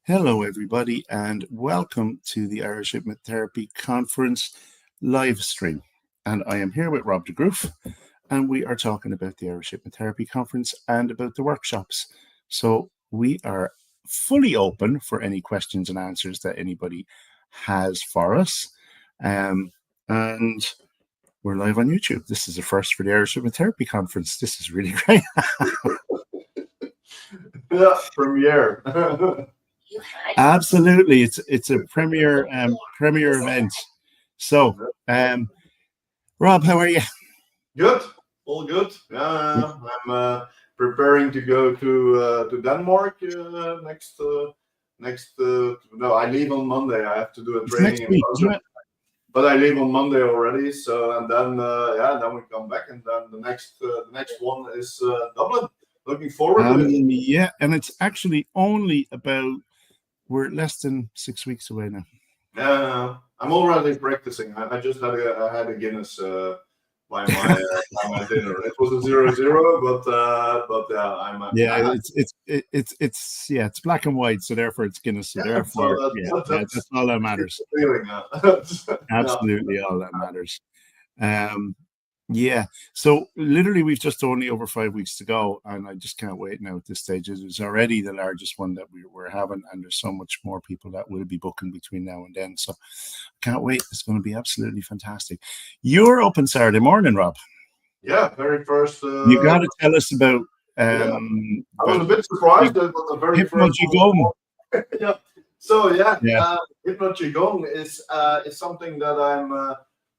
Hello, everybody, and welcome to the Irish Hypnotherapy Conference live stream. And I am here with Rob de Groof, and we are talking about the Irish Hypnotherapy Conference and about the workshops. So we are fully open for any questions and answers that anybody has for us. And we're live on YouTube. This is a first for the Irish Hypnotherapy Conference. This is really great. Yeah, premiere. Absolutely, it's a premier event. So, Rob, how are you? Good, all good. Yeah, I'm preparing to go to Denmark next. No, I leave on Monday. I have to do a It's training next week, isn't it? but I leave on Monday already. So and then then we come back, and then the next one is Dublin. Looking forward to it. Yeah, and it's actually only we're less than 6 weeks away now. Yeah, I'm already practicing. I just had a Guinness by my dinner. It was a 0-0, but yeah, it's black and white, so therefore it's Guinness. So therefore, that's all that matters. Absolutely, all that matters. Yeah, so literally we've just only over 5 weeks to go, and I just can't wait now at this stage. It's already the largest one that we're having, and there's so much more people that will be booking between now and then. So can't wait. It's going to be absolutely fantastic. You're open Saturday morning, Rob. Yeah, very first. You got to tell us about. I was a bit surprised that the very first. Yeah. So Hypno Qigong is something that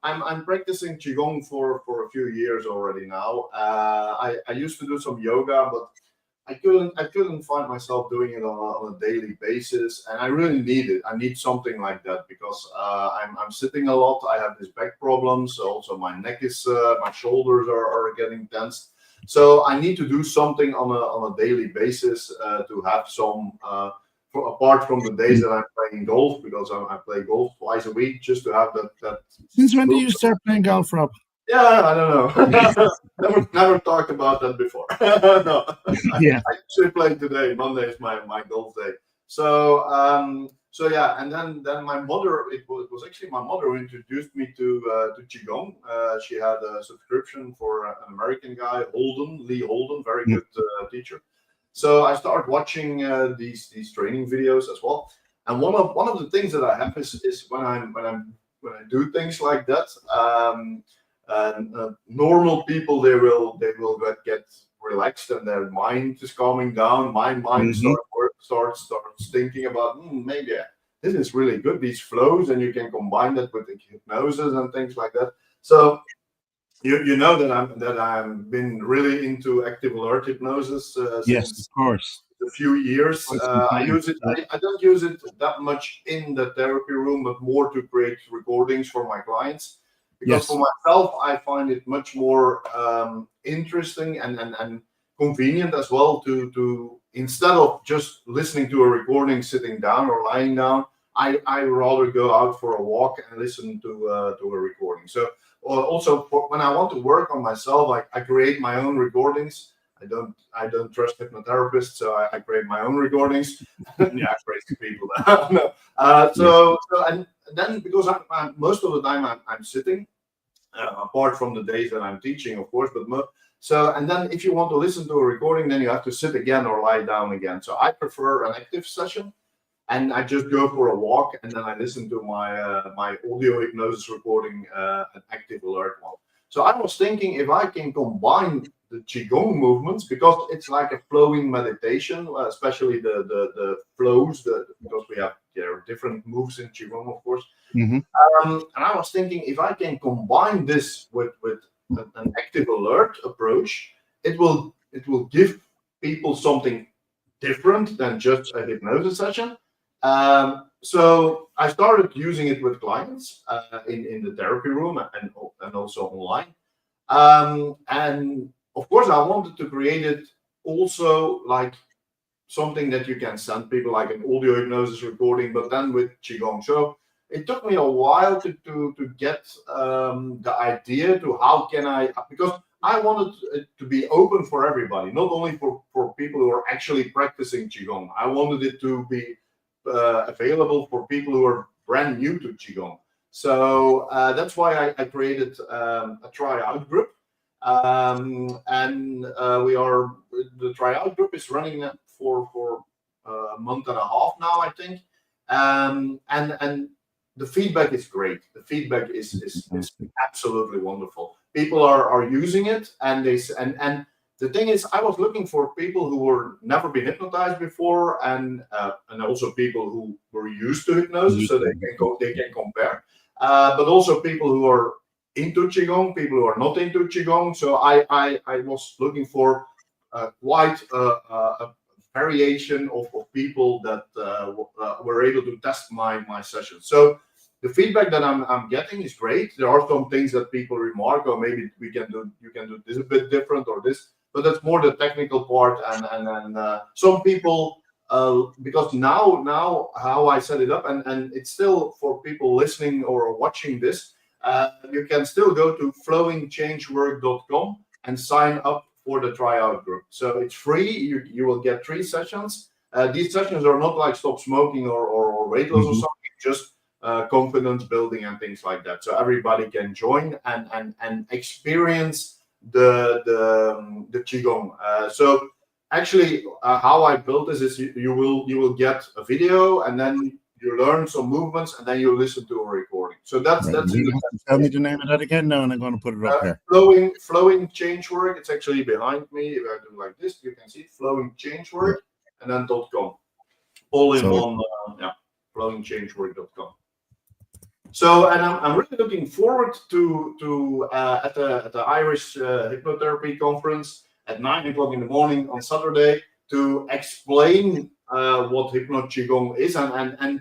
I'm practicing Qigong for a few years already now. I used to do some yoga, but I couldn't find myself doing it on a daily basis, and I really need it. I need something like that because I'm sitting a lot. I have these back problems. Also, my neck is my shoulders are getting tense. So I need to do something on a daily basis to have some. Apart from the days that I'm playing golf, because I play golf twice a week, just to have that. Since when did you start playing golf, Rob? Yeah, I don't know. never talked about that before. No, I actually played today. Monday is my golf day. So and then my mother. It was actually my mother who introduced me to Qigong. She had a subscription for an American guy, Lee Holden, very good teacher. So I started watching these training videos as well. And one of the things that I have is when I do things like that. Normal people they will get relaxed and their mind is calming down. My mind starts thinking about maybe this is really good, these flows, and you can combine that with the hypnosis and things like that. So you know that I'm been really into active alert hypnosis since of course a few years. I use it. I don't use it that much in the therapy room, but more to create recordings for my clients. Because for myself, I find it much more interesting and convenient as well to instead of just listening to a recording sitting down or lying down, I rather go out for a walk and listen to a recording. So also when I want to work on myself, I create my own recordings. I don't trust hypnotherapists, so I create my own recordings. Crazy people. No. So and then because I'm most of the time I'm sitting, apart from the days that I'm teaching, of course. But and then if you want to listen to a recording, then you have to sit again or lie down again. So I prefer an active session, and I just go for a walk, and then I listen to my audio hypnosis recording, an active alert one. So I was thinking if I can combine the Qigong movements, because it's like a flowing meditation, especially the flows, because there are different moves in Qigong, of course. And I was thinking if I can combine this with an active alert approach, it will give people something different than just a hypnosis session. So I started using it with clients in the therapy room and also online. And of course, I wanted to create it also like something that you can send people, like an audio hypnosis recording, but then with Qigong. So it took me a while to get the idea to how can I, because I wanted it to be open for everybody, not only for people who are actually practicing Qigong. I wanted it to be available for people who are brand new to Qigong. So that's why I created a tryout group. The tryout group is running for a month and a half now, I think. And the feedback is great. The feedback is absolutely wonderful. People are using it, and the thing is, I was looking for people who were never been hypnotized before, and also people who were used to hypnosis, so they can compare. But also people who are into Qigong, people who are not into Qigong. So I was looking for quite a variation of people that were able to test my session. So the feedback that I'm getting is great. There are some things that people remark, or maybe you can do this a bit different or this, but that's more the technical part. And some people, because now how I set it up, and it's still for people listening or watching this, you can still go to flowingchangework.com and sign up for the tryout group. So it's free. You will get 3 sessions. These sessions are not like stop smoking or weight loss or something, just confidence building and things like that. So everybody can join and experience the Qigong. So actually, how I built this is you will get a video, and then you learn some movements, and then you listen to a recording. So that's tell me the name of that again now, and I'm going to put it up here. Flowing Changework. It's actually behind me. If I do like this, you can see it, Flowing Changework, and then .com. All in one. Flowingchangework.com. So, and I'm really looking forward to at the Irish Hypnotherapy Conference at 9 o'clock in the morning on Saturday to explain what Hypno Qigong is, and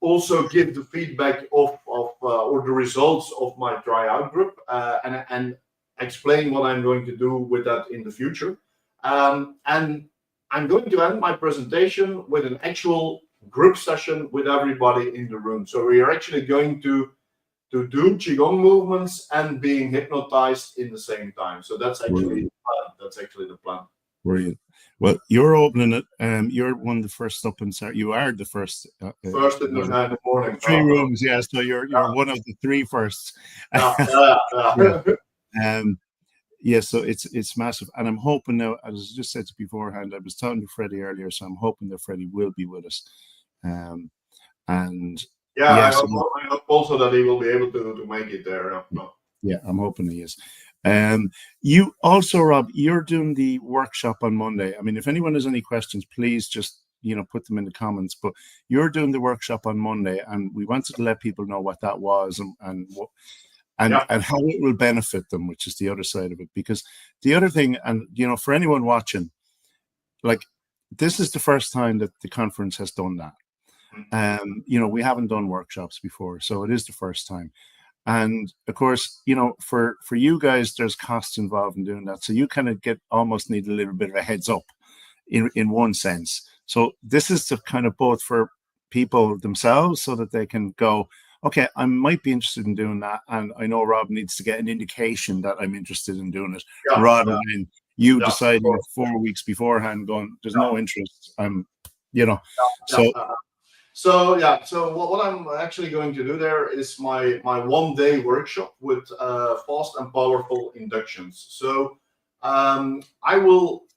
also give the feedback of or the results of my tryout group, and explain what I'm going to do with that in the future. And I'm going to end my presentation with an actual group session with everybody in the room. So we are actually going to do Qigong movements and being hypnotized in the same time. So that's actually the plan. Brilliant. Well, you're opening it. You're one of the first up and start. You are the first. First in the morning. 3 rooms, yeah. So you're one of the 3 firsts. Yeah, so it's massive, and I'm hoping now, as I just said beforehand, I was talking to Freddie earlier, so I'm hoping that Freddie will be with us. And I hope also that he will be able to make it there. Yeah, I'm hoping he is. You also, Rob, you're doing the workshop on Monday. I mean, if anyone has any questions, please just put them in the comments. But you're doing the workshop on Monday, and we wanted to let people know what that was and how it will benefit them, which is the other side of it. Because the other thing, and for anyone watching, like, this is the first time that the conference has done that. We haven't done workshops before, so it is the first time. And of course, for you guys, there's costs involved in doing that. So you kind of almost need a little bit of a heads up in one sense. So this is to kind of both for people themselves, so that they can go, okay, I might be interested in doing that. And I know Rob needs to get an indication that I'm interested in doing it, rather than you deciding 4 weeks beforehand going, there's no interest. So what I'm actually going to do there is my 1-day workshop with fast and powerful inductions. So I will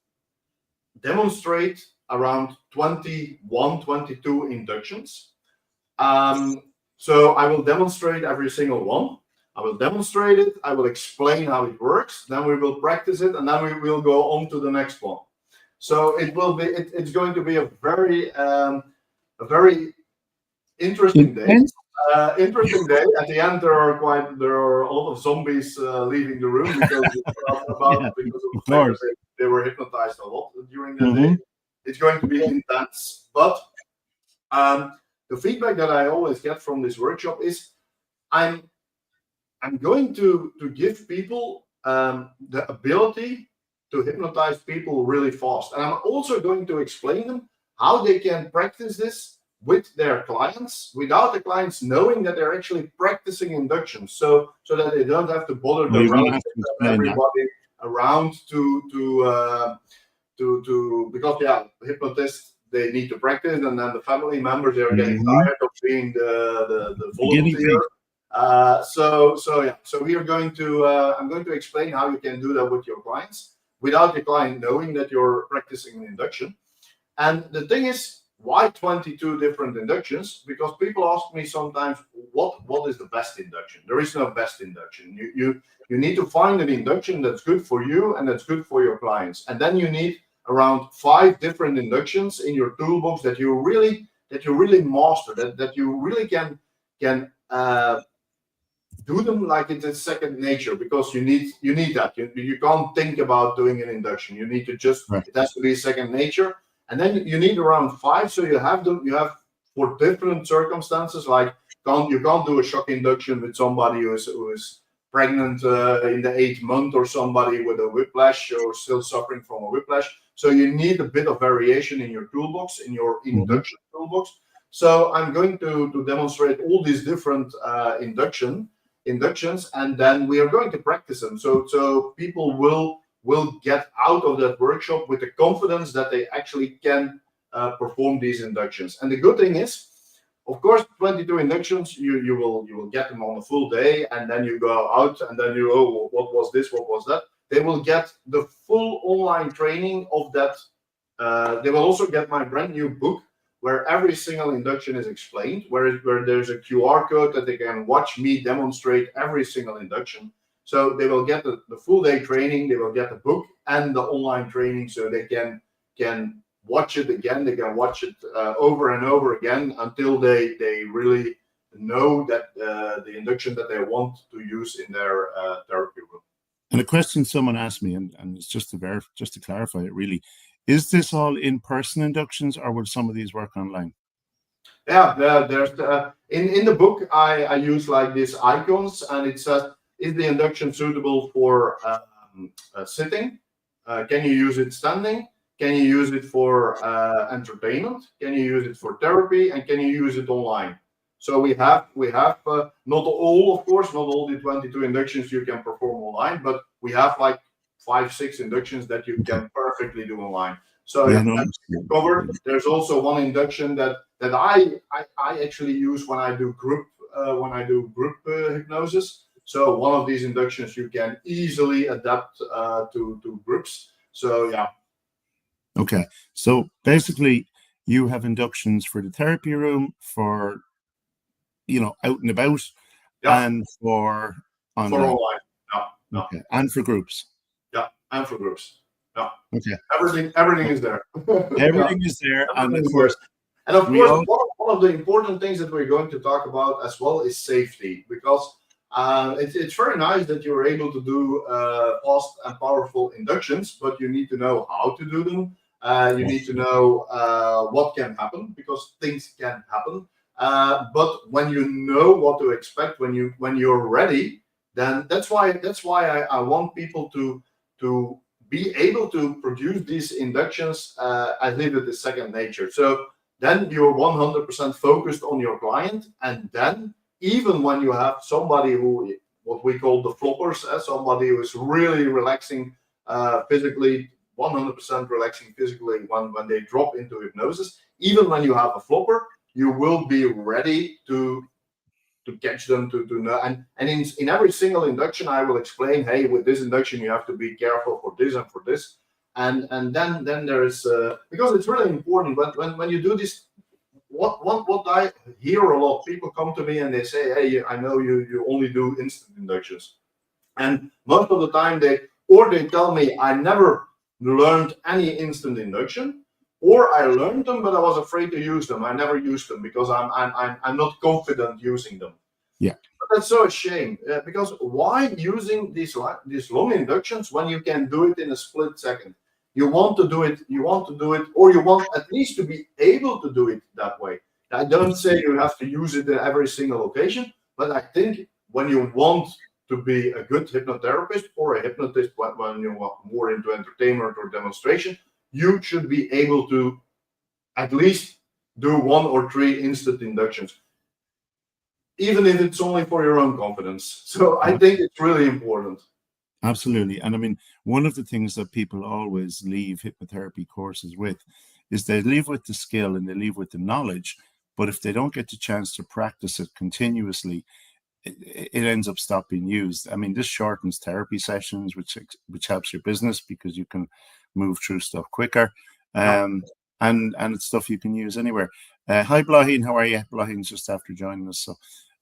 demonstrate around 22 inductions. So I will demonstrate every single one. I will demonstrate it. I will explain how it works. Then we will practice it, and then we will go on to the next one. So it will be. It's going to be a very interesting day. Interesting day. At the end, there are a lot of zombies leaving the room because they were hypnotized a lot during the day. It's going to be intense, but the feedback that I always get from this workshop is I'm going to give people the ability to hypnotize people really fast, and I'm also going to explain them how they can practice this with their clients without the clients knowing that they're actually practicing induction, so that they don't have to bother the relatives and everybody around to because hypnotists, they need to practice, and then the family members, they're getting tired of being the volunteer. So we are going to I'm going to explain how you can do that with your clients without the client knowing that you're practicing an induction. And the thing is, why 22 different inductions? Because people ask me sometimes, what is the best induction? There is no best induction. You need to find an induction that's good for you and that's good for your clients. And then you need around 5 different inductions in your toolbox that you really master, that you really can do them like it's a second nature, because you need that. You can't think about doing an induction. You need to just, it has to be second nature. And then you need around 5, so you have for different circumstances, like you can't do a shock induction with somebody who is pregnant in the 8th month, or somebody with a whiplash or still suffering from a whiplash. So you need a bit of variation in your toolbox, in your induction toolbox. So I'm going to demonstrate all these different inductions, and then we are going to practice them. So people will get out of that workshop with the confidence that they actually can perform these inductions. And the good thing is, of course, 22 inductions, you will get them on a full day, and then you go out and then what was this, what was that? They will get the full online training of that. They will also get my brand new book, where every single induction is explained, where there's a QR code that they can watch me demonstrate every single induction. So they will get the full day training, they will get the book and the online training, so they can watch it again. They can watch it over and over again until they really know that the induction that they want to use in their therapy room. And a question someone asked me, and it's just to clarify it really, is this all in-person inductions, or will some of these work online? Yeah, there's in the book I use like these icons, and it says, is the induction suitable for sitting? Can you use it standing? Can you use it for entertainment? Can you use it for therapy? And can you use it online? So we have not all, of course, not all the 22 inductions you can perform online, but we have like 5-6 inductions that you can perfectly do online. So that's covered. There's also one induction that I actually use when I do group hypnosis. So one of these inductions you can easily adapt to groups. So yeah. Okay. So basically, you have inductions for the therapy room, for out and about, and for online. For online. No. Okay. And for groups. Yeah, and for groups. Yeah. Okay. Everything is there. Everything is there, and of course. And of course, one of the important things that we're going to talk about as well is safety, because it's very nice that you're able to do fast and powerful inductions, but you need to know how to do them. You need to know what can happen, because things can happen. But when you know what to expect, when you're ready, then that's why I want people to be able to produce these inductions as if it is second nature. So then you're 100% focused on your client, and then even when you have somebody who, what we call the floppers, somebody who is really relaxing physically, 100% relaxing physically when they drop into hypnosis, even when you have a flopper, you will be ready to catch them, to know. And in every single induction, I will explain, hey, with this induction, you have to be careful for this and for this. And then there is, because it's really important when you do this, what I hear a lot, people come to me and they say, hey, I know you only do instant inductions. And most of the time they tell me, I never learned any instant induction, or I learned them, but I was afraid to use them. I never used them because I'm not confident using them. Yeah. But that's so a shame, because why using these long inductions when you can do it in a split second? You want to do it, or you want at least to be able to do it that way. I don't say you have to use it in every single occasion, but I think when you want to be a good hypnotherapist or a hypnotist, when you want more into entertainment or demonstration, you should be able to at least do 1 or 3 instant inductions, even if it's only for your own confidence. So I think it's really important. Absolutely. And I mean, one of the things that people always leave hypnotherapy courses with is they leave with the skill and they leave with the knowledge, but if they don't get the chance to practice it continuously, it ends up stop being used. I mean, this shortens therapy sessions, which helps your business because you can move through stuff quicker, and it's stuff you can use anywhere. Hi, Blaheen, how are you? Blaheen's just after joining us. So,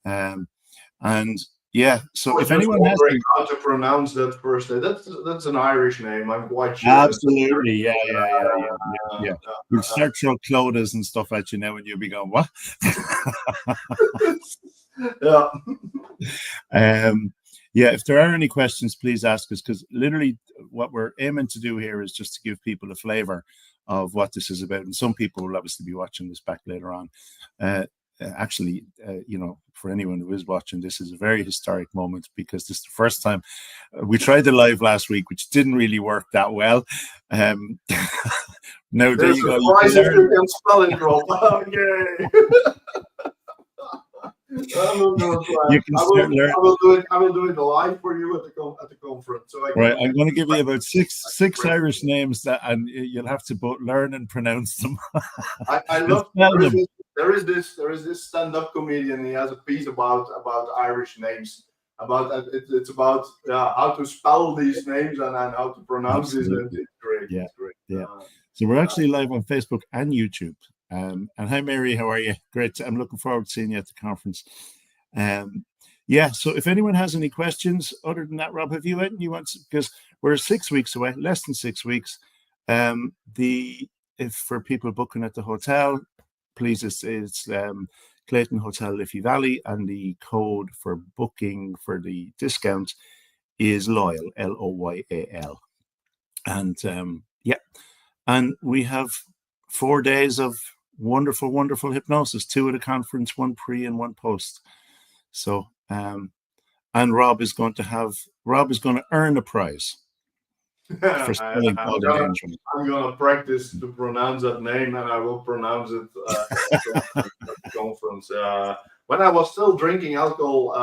and yeah, so if anyone has how to pronounce that first, that's an Irish name. I'm quite sure. Absolutely, yeah. You'll start throwing clothes and stuff at you now, and you'll be going, what? Yeah. If there are any questions, please ask us, because literally what we're aiming to do here is just to give people a flavor of what this is about. And some people will obviously be watching this back later on. For anyone who is watching, this is a very historic moment because this is the first time we tried the live last week, which didn't really work that well. Now there you go. You can spell it wrong. Okay. I will do it live for you at the conference. So I'm going to give you about six Irish names and you'll have to both learn and pronounce them. I love. There is this stand-up comedian. He has a piece about Irish names. It's about how to spell these names and how to pronounce these names. It's great. Yeah. It's great. Yeah. So we're actually live on Facebook and YouTube. And hi, Mary, how are you? Great. I'm looking forward to seeing you at the conference. So if anyone has any questions, other than that, Rob, have you anything you want to, because we're 6 weeks away, less than 6 weeks. If for people booking at the hotel, please, it's Clayton Hotel Liffey Valley, and the code for booking for the discount is LOYAL, LOYAL. And and we have 4 days of wonderful hypnosis, 2 at a conference, 1 pre and 1 post. So and Rob is going to earn a prize for spelling all the names. I'm gonna practice to pronounce that name, and I will pronounce it at the conference. When I was still drinking alcohol,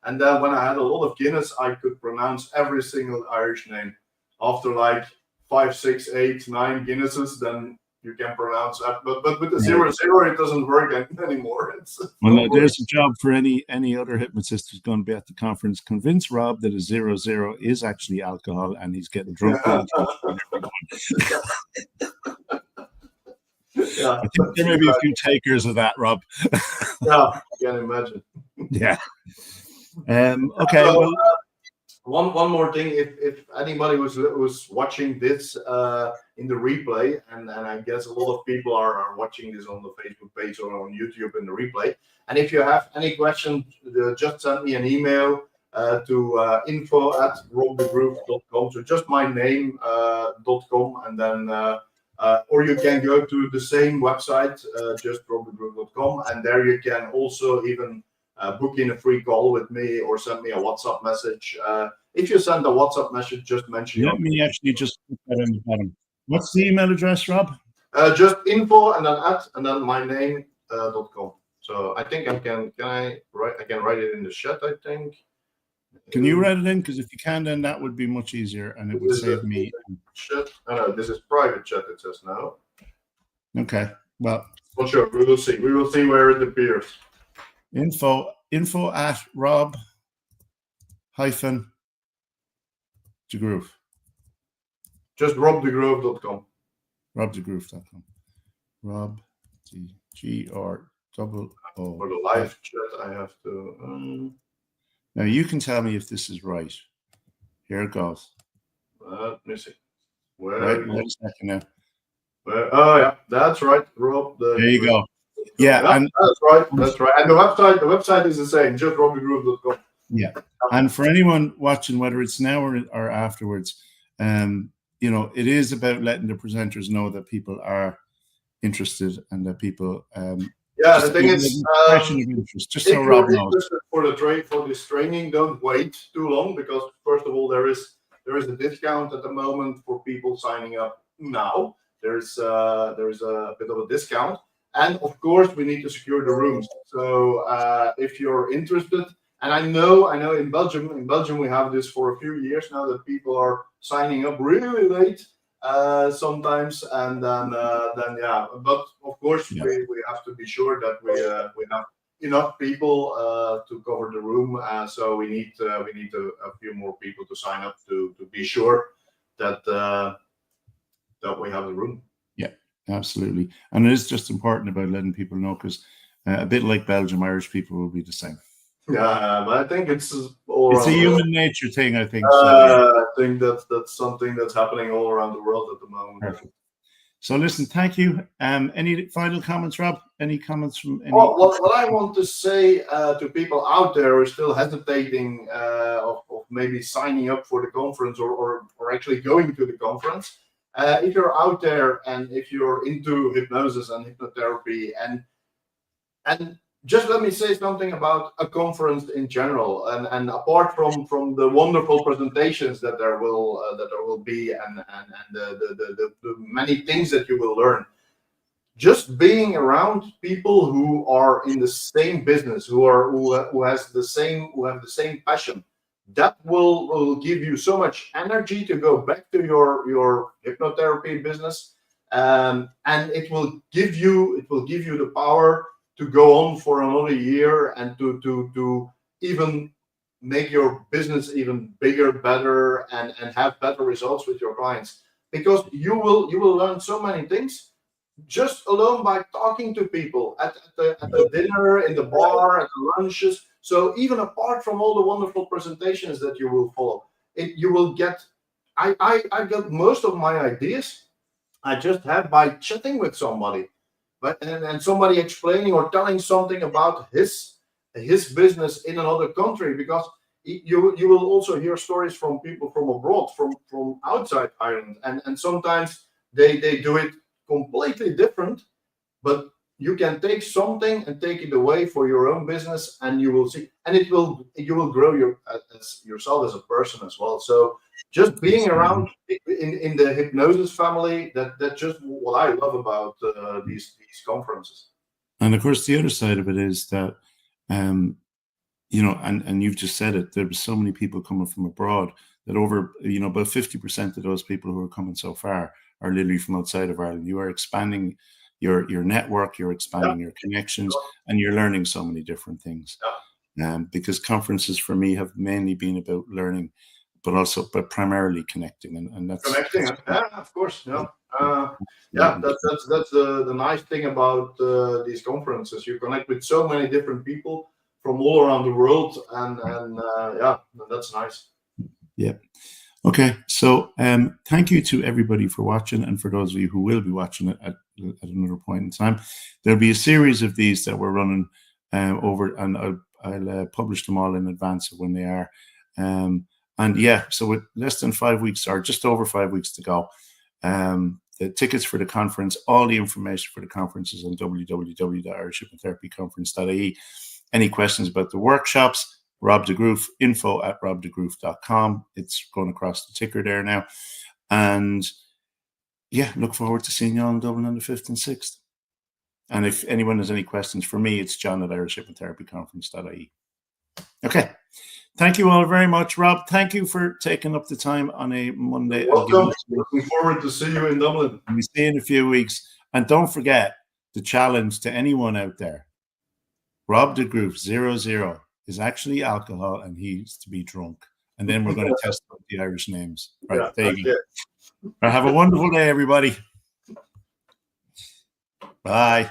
and then when I had a lot of Guinness, I could pronounce every single Irish name. After like 5, 6, 8, 9 Guinnesses, then you can pronounce that, but with the 0, it doesn't work anymore. There's a job for any other hypnotist who's going to be at the conference. Convince Rob that a 0 is actually alcohol, and he's getting drunk. I think there may be a few takers of that, Rob. I can imagine. Yeah. Okay. So, one more thing, if anybody was watching this in the replay, and I guess a lot of people are watching this on the Facebook page or on YouTube in the replay, and if you have any questions, just send me an email to info@robthegroof.com. So just my name .com, and then or you can go to the same website, just robthegroof.com, and there you can also even book in a free call with me or send me a WhatsApp message. If you send a WhatsApp message, just mention. Let me actually just put that in the bottom. What's the email address, Rob? Just info and then my name .com. So I think I can write it in the chat, I think. Can you write it in? Because if you can, then that would be much easier, and it would save me. Chat. No, this is private chat. It says now. Okay. Well. Well, sure. We will see. We will see where it appears. Info at Rob -thegroof. Just robthegroof.com. robthegroof.com. Rob GROO. For the live chat, I have to. Now you can tell me if this is right. Here it goes. Let me see. Wait a second now. Oh yeah, that's right, Rob. There you go. Yeah, and that's right. And the website is the same, just robthegroof.com. Yeah, and for anyone watching, whether it's now or afterwards, it is about letting the presenters know that people are interested and that people. The thing is, just so Rob knows. For this training, don't wait too long, because first of all, there is a discount at the moment for people signing up now. There's a bit of a discount. And of course, we need to secure the rooms. So if you're interested, and I know in Belgium we have this for a few years now, that people are signing up really late. sometimes, and then yeah. But of course, we have to be sure that we have enough people to cover the room. So we need a few more people to sign up to be sure that that we have the room. Yeah, absolutely. And it is just important about letting people know, because a bit like Belgium, Irish people will be the same. Yeah, but I think it's a human nature thing, I think. I think that's something that's happening all around the world at the moment. Perfect. So listen, thank you. Any final comments, Rob? Any comments from any? Well, what I want to say to people out there who are still hesitating of maybe signing up for the conference or actually going to the conference, if you're out there and if you're into hypnosis and hypnotherapy, and just let me say something about a conference in general, and apart from the wonderful presentations that there will be, and the many things that you will learn, just being around people who are in the same business, who have the same passion, that will give you so much energy to go back to your hypnotherapy business, and it will give you the power to go on for another year and to even make your business even bigger, better, and have better results with your clients, because you will learn so many things just alone by talking to people at the dinner, in the bar, at the lunches. So even apart from all the wonderful presentations that you will follow, you will get. I got most of my ideas I just have by chatting with somebody, and somebody explaining or telling something about his business in another country, because you will also hear stories from people from abroad, from outside Ireland, and sometimes they do it completely different, but you can take something and take it away for your own business, and you will see, and you will grow yourself as a person as well. So just being around in the hypnosis family, that's just what I love about these conferences. And of course, the other side of it is that, you know, and you've just said it, there's so many people coming from abroad that over, you know, about 50% of those people who are coming so far are literally from outside of Ireland. You are expanding your network, you're expanding your connections, and you're learning so many different things. Because conferences for me have mainly been about learning, but primarily connecting, and that's connecting. Of course. That's the nice thing about these conferences. You connect with so many different people from all around the world, and that's nice. Yeah. Okay, so thank you to everybody for watching, and for those of you who will be watching it at another point in time. There'll be a series of these that we're running over, and I'll publish them all in advance of when they are. And yeah, so with less than 5 weeks, or just over 5 weeks to go, the tickets for the conference, all the information for the conference is on www.irishhypnotherapyconference.ie. Any questions about the workshops? Rob de Groof, info@robdegroof.com. It's going across the ticker there now. And yeah, look forward to seeing you all in Dublin on the 5th and 6th. And if anyone has any questions for me, it's john@irishhypnotherapyconference.ie. Okay. Thank you all very much, Rob. Thank you for taking up the time on a Monday. Welcome. Looking forward to see you in Dublin. We'll see you in a few weeks. And don't forget the challenge to anyone out there. Rob de Groof 00 is actually alcohol, and he's to be drunk. And then we're going to test out the Irish names. Right, there you go. Right, have a wonderful day, everybody. Bye.